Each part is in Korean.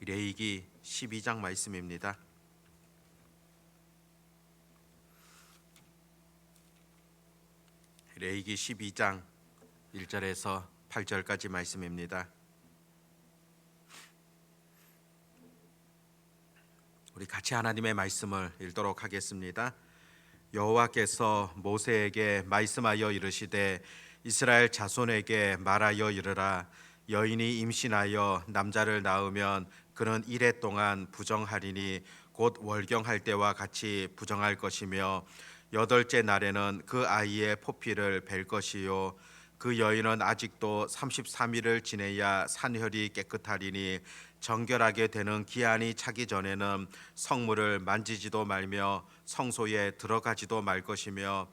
레위기 12장 말씀입니다. 레위기 12장 1절에서 8절까지 말씀입니다. 우리 같이 하나님의 말씀을 읽도록 하겠습니다. 여호와께서 모세에게 말씀하여 이르시되 이스라엘 자손에게 말하여 이르라. 여인이 임신하여 남자를 낳으면 그는 이래 동안 부정하리니 곧 월경할 때와 같이 부정할 것이며 여덟째 날에는 그 아이의 포피를 벨 것이요 그 여인은 아직도 33일을 지내야 산혈이 깨끗하리니 정결하게 되는 기한이 차기 전에는 성물을 만지지도 말며 성소에 들어가지도 말 것이며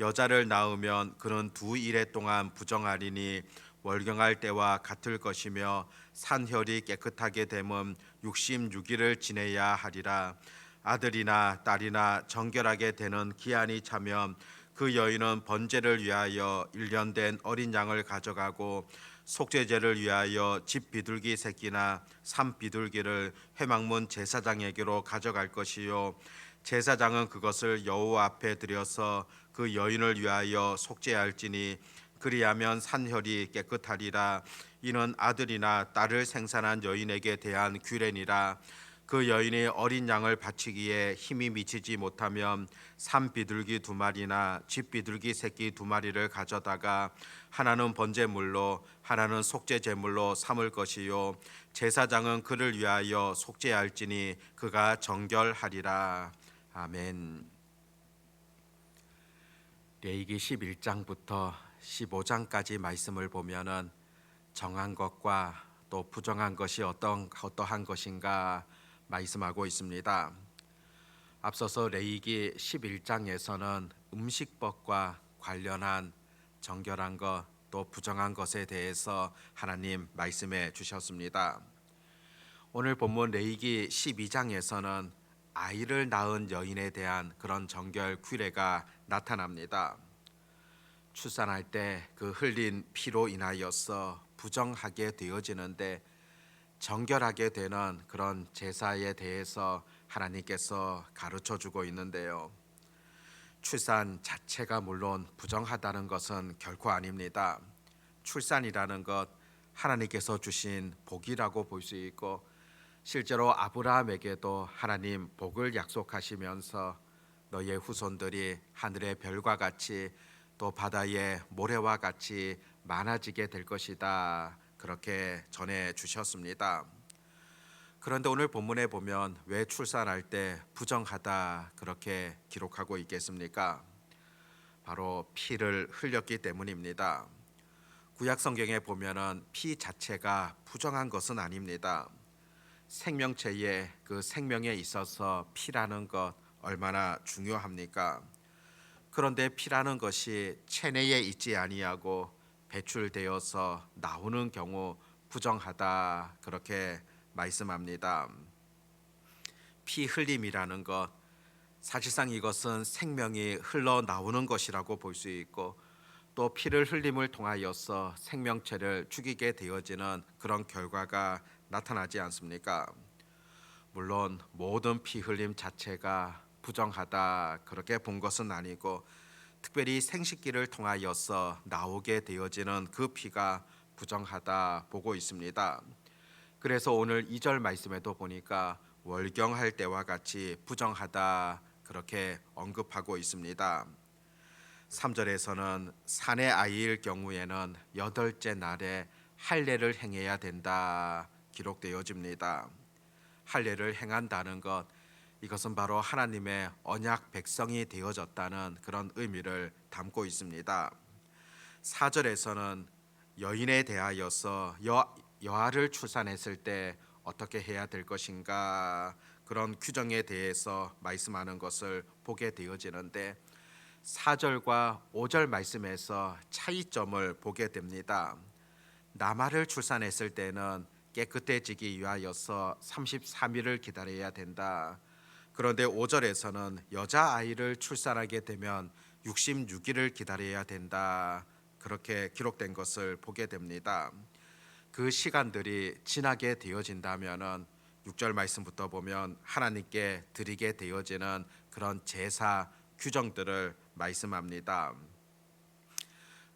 여자를 낳으면 그는 2일 동안 부정하리니 월경할 때와 같을 것이며 산혈이 깨끗하게 되면 66일을 지내야 하리라. 아들이나 딸이나 정결하게 되는 기한이 차면 그 여인은 번제를 위하여 1년 된 어린 양을 가져가고 속죄제를 위하여 집 비둘기 새끼나 산 비둘기를 회막문 제사장에게로 가져갈 것이요 제사장은 그것을 여호와 앞에 드려서 그 여인을 위하여 속죄할지니 그리하면 산혈이 깨끗하리라. 이는 아들이나 딸을 생산한 여인에게 대한 규례니라. 그 여인이 어린 양을 바치기에 힘이 미치지 못하면 산 비둘기 2마리나 집 비둘기 새끼 2마리를 가져다가 하나는 번제물로 하나는 속죄제물로 삼을 것이요 제사장은 그를 위하여 속죄할지니 그가 정결하리라. 아멘. 레위기 11장부터 15장까지 말씀을 보면은 정한 것과 또 부정한 것이 어떠한 것인가 말씀하고 있습니다. 앞서서 레위기 11장에서는 음식법과 관련한 정결한 것 또 부정한 것에 대해서 하나님 말씀해 주셨습니다. 오늘 본문 레위기 12장에서는 아이를 낳은 여인에 대한 그런 정결 규례가 나타납니다. 출산할 때 그 흘린 피로 인하여서 부정하게 되어지는데 정결하게 되는 그런 제사에 대해서 하나님께서 가르쳐 주고 있는데요. 출산 자체가 물론 부정하다는 것은 결코 아닙니다. 출산이라는 것 하나님께서 주신 복이라고 볼 수 있고 실제로 아브라함에게도 하나님 복을 약속하시면서 너의 후손들이 하늘의 별과 같이 또 바다의 모래와 같이 많아지게 될 것이다. 그렇게 전해 주셨습니다. 그런데 오늘 본문에 보면 왜 출산할 때 부정하다 그렇게 기록하고 있겠습니까? 바로 피를 흘렸기 때문입니다. 구약 성경에 보면은 피 자체가 부정한 것은 아닙니다. 생명체의 그 생명에 있어서 피라는 것 얼마나 중요합니까? 그런데 피라는 것이 체내에 있지 아니하고 배출되어서 나오는 경우 부정하다 그렇게 말씀합니다. 피 흘림이라는 것 사실상 이것은 생명이 흘러나오는 것이라고 볼 수 있고 또 피를 흘림을 통하여서 생명체를 죽이게 되어지는 그런 결과가 나타나지 않습니까? 물론 모든 피 흘림 자체가 부정하다 그렇게 본 것은 아니고 특별히 생식기를 통하여서 나오게 되어지는 그 피가 부정하다 보고 있습니다. 그래서 오늘 2절 말씀에도 보니까 월경할 때와 같이 부정하다 그렇게 언급하고 있습니다. 3절에서는 산의 아이일 경우에는 8째 날에 할례를 행해야 된다 기록되어집니다. 할례를 행한다는 것 이것은 바로 하나님의 언약 백성이 되어졌다는 그런 의미를 담고 있습니다. 4절에서는 여인에 대하여서 여아를 출산했을 때 어떻게 해야 될 것인가 그런 규정에 대해서 말씀하는 것을 보게 되어지는데 4절과 5절 말씀에서 차이점을 보게 됩니다. 남아를 출산했을 때는 깨끗해지기 위하여서 33일을 기다려야 된다. 그런데 5절에서는 여자아이를 출산하게 되면 66일을 기다려야 된다. 그렇게 기록된 것을 보게 됩니다. 그 시간들이 지나게 되어진다면은 6절 말씀부터 보면 하나님께 드리게 되어지는 그런 제사 규정들을 말씀합니다.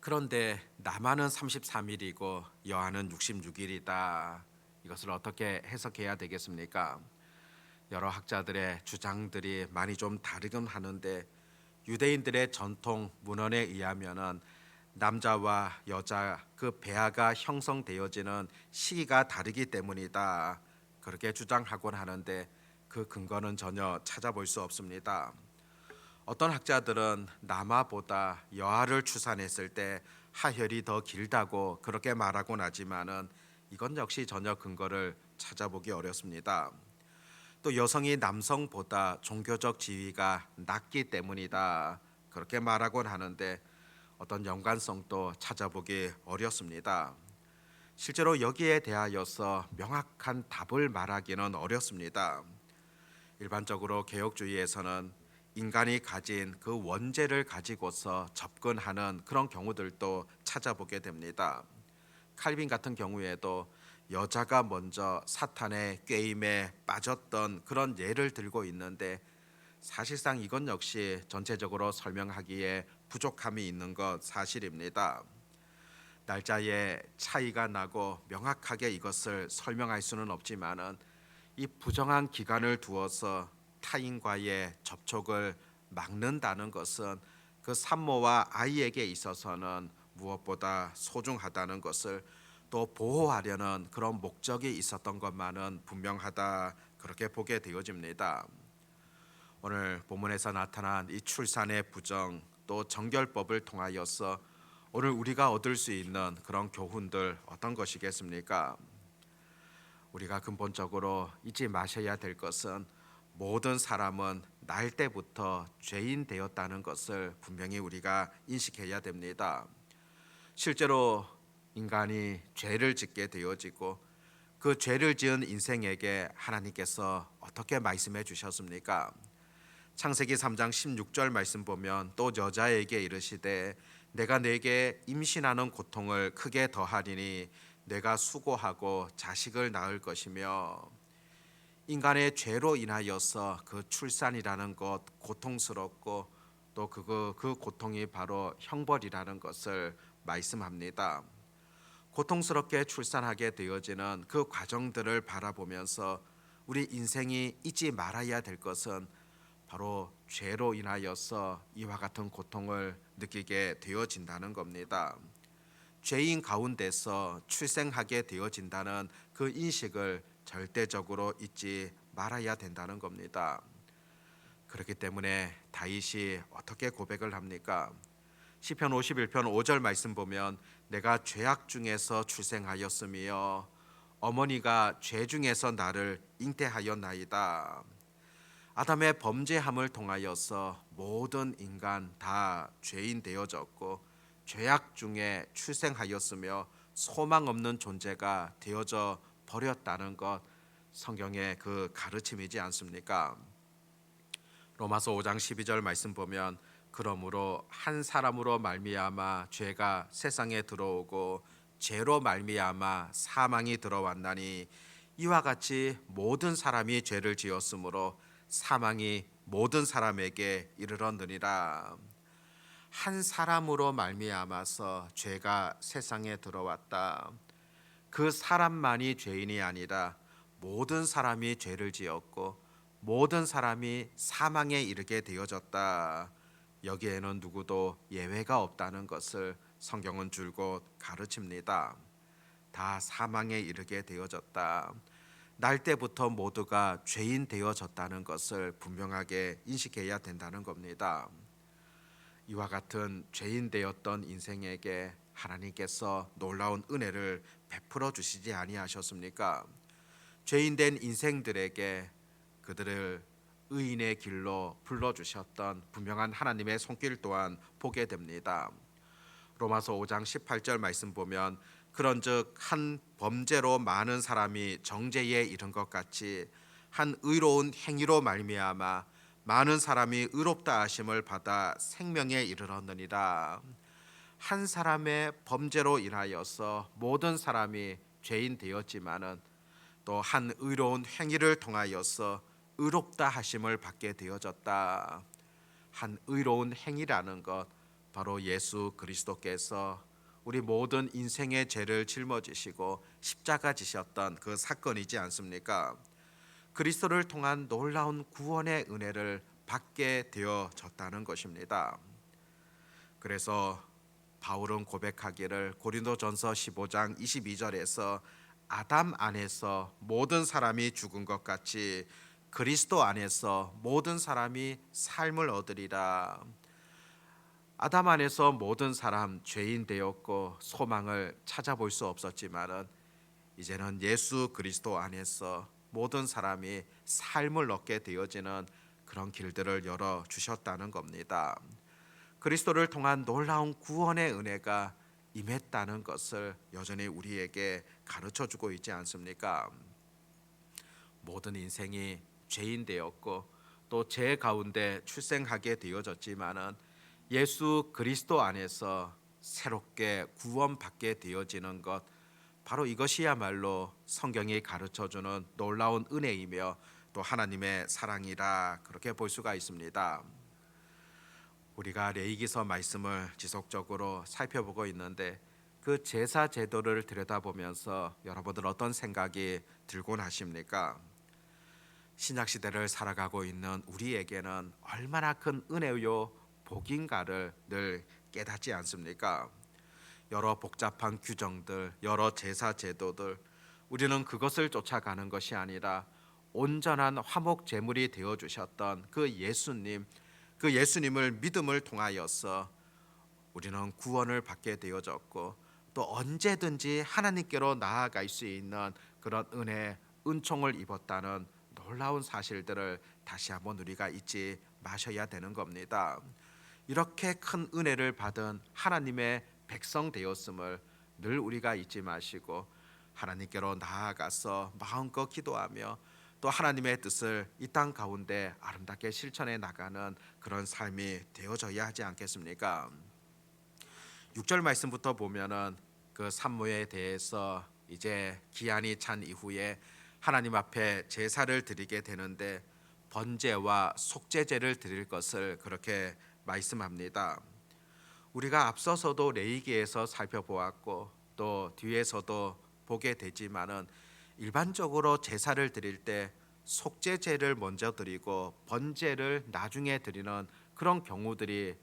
그런데 나만은 33일이고 여하는 66일이다. 이것을 어떻게 해석해야 되겠습니까? 여러 학자들의 주장들이 많이 좀 다르긴 하는데 유대인들의 전통 문헌에 의하면은 남자와 여자 그 배아가 형성되어지는 시기가 다르기 때문이다. 그렇게 주장하곤 하는데 그 근거는 전혀 찾아볼 수 없습니다. 어떤 학자들은 남아보다 여아를 출산했을 때 하혈이 더 길다고 그렇게 말하곤 하지만은 이건 역시 전혀 근거를 찾아보기 어렵습니다. 또 여성이 남성보다 종교적 지위가 낮기 때문이다 그렇게 말하곤 하는데 어떤 연관성도 찾아보기 어렵습니다. 실제로 여기에 대하여서 명확한 답을 말하기는 어렵습니다. 일반적으로 개혁주의에서는 인간이 가진 그 원죄를 가지고서 접근하는 그런 경우들도 찾아보게 됩니다. 칼빈 같은 경우에도 여자가 먼저 사탄의 꾀임에 빠졌던 그런 예를 들고 있는데 사실상 이건 역시 전체적으로 설명하기에 부족함이 있는 것 사실입니다. 날짜에 차이가 나고 명확하게 이것을 설명할 수는 없지만은 이 부정한 기간을 두어서 타인과의 접촉을 막는다는 것은 그 산모와 아이에게 있어서는 무엇보다 소중하다는 것을 또 보호하려는 그런 목적이 있었던 것만은 분명하다 그렇게 보게 되어집니다. 오늘 본문에서 나타난 이 출산의 부정 또 정결법을 통하여서 오늘 우리가 얻을 수 있는 그런 교훈들 어떤 것이겠습니까? 우리가 근본적으로 잊지 마셔야 될 것은 모든 사람은 날 때부터 죄인 되었다는 것을 분명히 우리가 인식해야 됩니다. 실제로 인간이 죄를 짓게 되어지고 그 죄를 지은 인생에게 하나님께서 어떻게 말씀해 주셨습니까? 창세기 3장 16절 말씀 보면 또 여자에게 이르시되 내가 네게 임신하는 고통을 크게 더하리니 내가 수고하고 자식을 낳을 것이며 인간의 죄로 인하여서 그 출산이라는 것 고통스럽고 또 그 고통이 바로 형벌이라는 것을 말씀합니다. 고통스럽게 출산하게 되어지는 그 과정들을 바라보면서 우리 인생이 잊지 말아야 될 것은 바로 죄로 인하여서 이와 같은 고통을 느끼게 되어진다는 겁니다. 죄인 가운데서 출생하게 되어진다는 그 인식을 절대적으로 잊지 말아야 된다는 겁니다. 그렇기 때문에 다윗이 어떻게 고백을 합니까? 시편 51편 5절 말씀 보면 내가 죄악 중에서 출생하였으며 어머니가 죄 중에서 나를 잉태하였나이다. 아담의 범죄함을 통하여서 모든 인간 다 죄인 되어졌고 죄악 중에 출생하였으며 소망 없는 존재가 되어져 버렸다는 것 성경의 그 가르침이지 않습니까? 로마서 5장 12절 말씀 보면 그러므로 한 사람으로 말미암아 죄가 세상에 들어오고 죄로 말미암아 사망이 들어왔나니 이와 같이 모든 사람이 죄를 지었으므로 사망이 모든 사람에게 이르렀느니라. 한 사람으로 말미암아서 죄가 세상에 들어왔다. 그 사람만이 죄인이 아니라 모든 사람이 죄를 지었고 모든 사람이 사망에 이르게 되어졌다. 여기에는 누구도 예외가 없다는 것을 성경은 줄곧 가르칩니다. 다 사망에 이르게 되어졌다. 날 때부터 모두가 죄인 되어졌다는 것을 분명하게 인식해야 된다는 겁니다. 이와 같은 죄인 되었던 인생에게 하나님께서 놀라운 은혜를 베풀어 주시지 아니하셨습니까? 죄인 된 인생들에게 그들을 의인의 길로 불러주셨던 분명한 하나님의 손길 또한 보게 됩니다. 로마서 5장 18절 말씀 보면 그런즉 한 범죄로 많은 사람이 정죄에 이른 것 같이 한 의로운 행위로 말미암아 많은 사람이 의롭다 하심을 받아 생명에 이르렀느니라. 한 사람의 범죄로 인하여서 모든 사람이 죄인 되었지만은 또 한 의로운 행위를 통하여서 의롭다 하심을 받게 되어졌다. 한 의로운 행위라는 것, 바로 예수 그리스도께서 우리 모든 인생의 죄를 짊어지시고 십자가 지셨던 그 사건이지 않습니까? 그리스도를 통한 놀라운 구원의 은혜를 받게 되어졌다는 것입니다. 그래서 바울은 고백하기를 고린도전서 15장 22절에서 아담 안에서 모든 사람이 죽은 것 같이 그리스도 안에서 모든 사람이 삶을 얻으리라. 아담 안에서 모든 사람 죄인 되었고 소망을 찾아볼 수 없었지만은 이제는 예수 그리스도 안에서 모든 사람이 삶을 얻게 되어지는 그런 길들을 열어 주셨다는 겁니다. 그리스도를 통한 놀라운 구원의 은혜가 임했다는 것을 여전히 우리에게 가르쳐 주고 있지 않습니까? 모든 인생이 죄인 되었고 또 죄 가운데 출생하게 되어졌지만은 예수 그리스도 안에서 새롭게 구원받게 되어지는 것, 바로 이것이야말로 성경이 가르쳐 주는 놀라운 은혜이며 또 하나님의 사랑이라 그렇게 볼 수가 있습니다. 우리가 레위기서 말씀을 지속적으로 살펴보고 있는데 그 제사 제도를 들여다보면서 여러분들 어떤 생각이 들곤 하십니까? 신약 시대를 살아가고 있는 우리에게는 얼마나 큰 은혜요 복인가를 늘 깨닫지 않습니까? 여러 복잡한 규정들, 여러 제사 제도들, 우리는 그것을 쫓아가는 것이 아니라 온전한 화목 제물이 되어 주셨던 그 예수님, 그 예수님을 믿음을 통하여서 우리는 구원을 받게 되어졌고 또 언제든지 하나님께로 나아갈 수 있는 그런 은혜, 은총을 입었다는 놀라운 사실들을 다시 한번 우리가 잊지 마셔야 되는 겁니다. 이렇게 큰 은혜를 받은 하나님의 백성 되었음을 늘 우리가 잊지 마시고 하나님께로 나아가서 마음껏 기도하며 또 하나님의 뜻을 이 땅 가운데 아름답게 실천해 나가는 그런 삶이 되어져야 하지 않겠습니까? 6절 말씀부터 보면은 그 산모에 대해서 이제 기한이 찬 이후에 하나님 앞에 제사를 드리게 되는데 번제와 속죄제를 드릴 것을 그렇게 말씀합니다. 우리가 앞서서도 레위기에서 살펴보았고 또 뒤에서도 보게 되지만은 일반적으로 제사를 드릴 때 속죄제를 먼저 드리고 번제를 나중에 드리는 그런 경우들이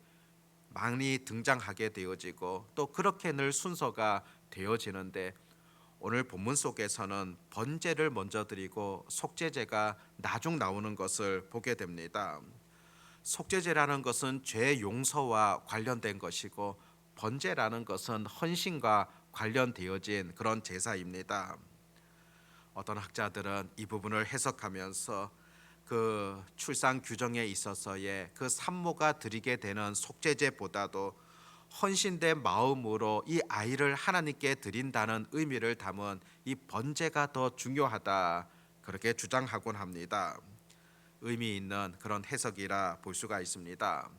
많이 등장하게 되어지고 또 그렇게 늘 순서가 되어지는데 오늘 본문 속에서는 번제를 먼저 드리고 속죄제가 나중 나오는 것을 보게 됩니다. 속죄제라는 것은 죄 용서와 관련된 것이고 번제라는 것은 헌신과 관련되어진 그런 제사입니다. 어떤 학자들은 이 부분을 해석하면서 그 출산 규정에 있어서의 그 산모가 드리게 되는 속죄제보다도 헌신된 마음으로 이 아이를 하나님께 드린다는 의미를 담은 이 번제가 더 중요하다 그렇게 주장하곤 합니다. 의미 있는 그런 해석이라 볼 수가 있습니다.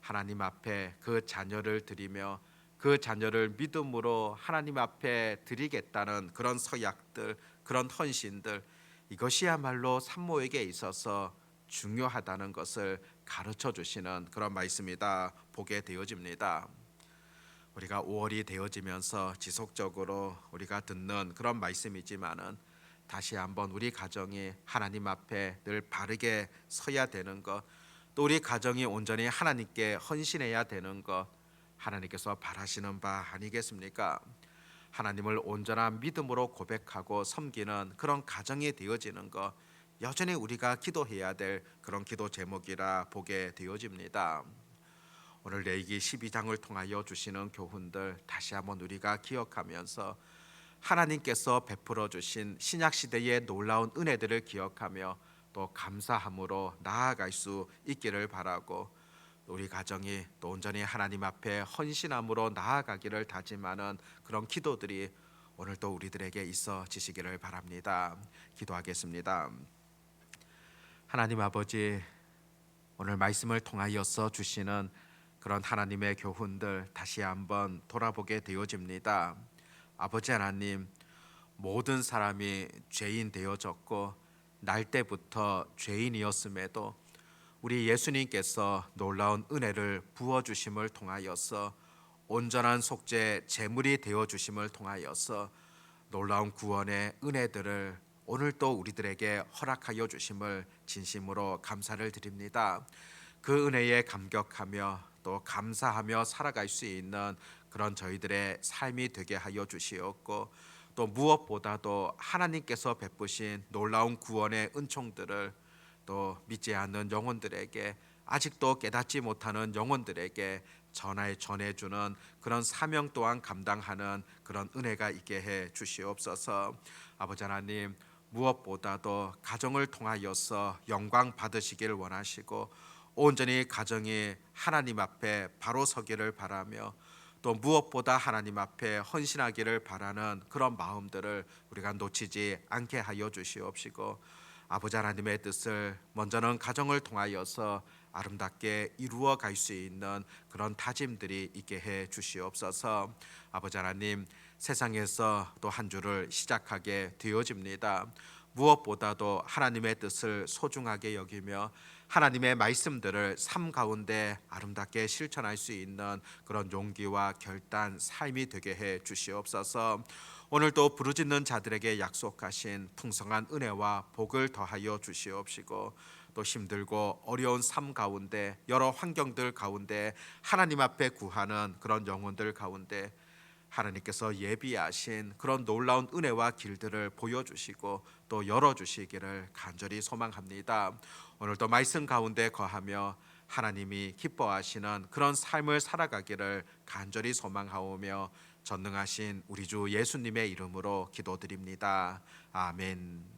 하나님 앞에 그 자녀를 드리며 그 자녀를 믿음으로 하나님 앞에 드리겠다는 그런 서약들, 그런 헌신들, 이것이야말로 산모에게 있어서 중요하다는 것을 가르쳐 주시는 그런 말씀이다 보게 되어집니다. 우리가 5월이 되어지면서 지속적으로 우리가 듣는 그런 말씀이지만은 다시 한번 우리 가정이 하나님 앞에 늘 바르게 서야 되는 것, 또 우리 가정이 온전히 하나님께 헌신해야 되는 것, 하나님께서 바라시는 바 아니겠습니까? 하나님을 온전한 믿음으로 고백하고 섬기는 그런 가정이 되어지는 것, 여전히 우리가 기도해야 될 그런 기도 제목이라 보게 되어집니다. 오늘 레위기 12장을 통하여 주시는 교훈들 다시 한번 우리가 기억하면서 하나님께서 베풀어 주신 신약 시대의 놀라운 은혜들을 기억하며 또 감사함으로 나아갈 수 있기를 바라고, 우리 가정이 또 온전히 하나님 앞에 헌신함으로 나아가기를 다짐하는 그런 기도들이 오늘 또 우리들에게 있어지시기를 바랍니다. 기도하겠습니다. 하나님 아버지, 오늘 말씀을 통하여서 주시는 그런 하나님의 교훈들 다시 한번 돌아보게 되어집니다. 아버지 하나님, 모든 사람이 죄인 되어졌고 날 때부터 죄인이었음에도 우리 예수님께서 놀라운 은혜를 부어 주심을 통하여서 온전한 속죄 제물이 되어 주심을 통하여서 놀라운 구원의 은혜들을 오늘도 우리들에게 허락하여 주심을 진심으로 감사를 드립니다. 그 은혜에 감격하며 또 감사하며 살아갈 수 있는 그런 저희들의 삶이 되게 하여 주시옵고, 또 무엇보다도 하나님께서 베푸신 놀라운 구원의 은총들을 또 믿지 않는 영혼들에게, 아직도 깨닫지 못하는 영혼들에게 전해주는 그런 사명 또한 감당하는 그런 은혜가 있게 해 주시옵소서. 아버지 하나님, 무엇보다도 가정을 통하여서 영광 받으시길 원하시고 온전히 가정이 하나님 앞에 바로 서기를 바라며, 또 무엇보다 하나님 앞에 헌신하기를 바라는 그런 마음들을 우리가 놓치지 않게 하여 주시옵시고, 아버지 하나님의 뜻을 먼저는 가정을 통하여서 아름답게 이루어 갈 수 있는 그런 다짐들이 있게 해 주시옵소서. 아버지 하나님, 세상에서 또 한 주를 시작하게 되어집니다. 무엇보다도 하나님의 뜻을 소중하게 여기며 하나님의 말씀들을 삶 가운데 아름답게 실천할 수 있는 그런 용기와 결단, 삶이 되게 해 주시옵소서. 오늘도 부르짖는 자들에게 약속하신 풍성한 은혜와 복을 더하여 주시옵시고, 또 힘들고 어려운 삶 가운데 여러 환경들 가운데 하나님 앞에 구하는 그런 영혼들 가운데 하나님께서 예비하신 그런 놀라운 은혜와 길들을 보여주시고 또 열어주시기를 간절히 소망합니다. 오늘도 말씀 가운데 거하며 하나님이 기뻐하시는 그런 삶을 살아가기를 간절히 소망하오며 전능하신 우리 주 예수님의 이름으로 기도드립니다. 아멘.